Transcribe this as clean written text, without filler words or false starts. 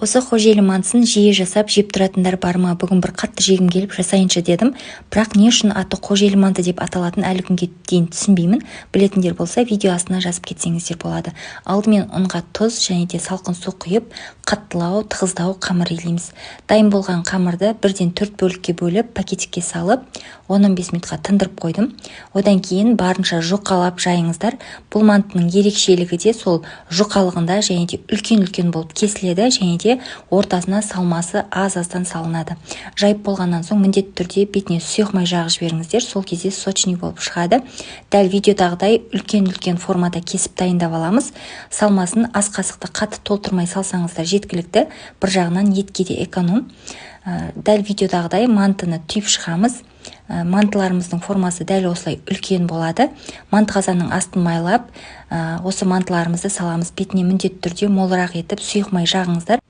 Осы қожелі мантысын жиі жасап жеп тұратындар бар ма? Бүгін бір қатты жегім келіп жасайыншы дедім. Бірақ не үшін аты қожелі манты деп аталатын әлі күнге дейін түсінбеймін. Білетіндер болса, видео астына жазып кетсеңіздер болады. Алдымен ұнға тұз және де салқын су құйып, қаттылау, тығыздау қамыр илейміз. Дайын болған қамырды бірден 4 бөлікке бөліп, пакетикке салып, 10-15 минутқа тындырып қойдым. Одан кейін барынша жұқалап жайыңыздар. Бұл мантының ерекшелігі де сол жұқалығында және де үлкен-үлкен болып кесіледі, және де ортасына салмасы аз-аздан салынады. Жайып болғаннан соң міндетті түрде бетіне сұйық май жағып жіберіңіздер, сол кезде сочный болып шығады. Дәл видеодағыдай үлкен-үлкен формада кесіп дайындап аламыз. Салмасын аз қасықты қатты толтырмай салсаңыздар жеткілікті. Бір жағынан етке де эконом. Дәл видеодағыдай мантыны түйіп шығамыз. Мантыларымыздың формасы дәл осылай үлкен болады. Манты қазанның астын майлап, осы мантыларымызды саламыз. Бетіне міндетті түрде молырақ етіп сұйық май жағыңыздар.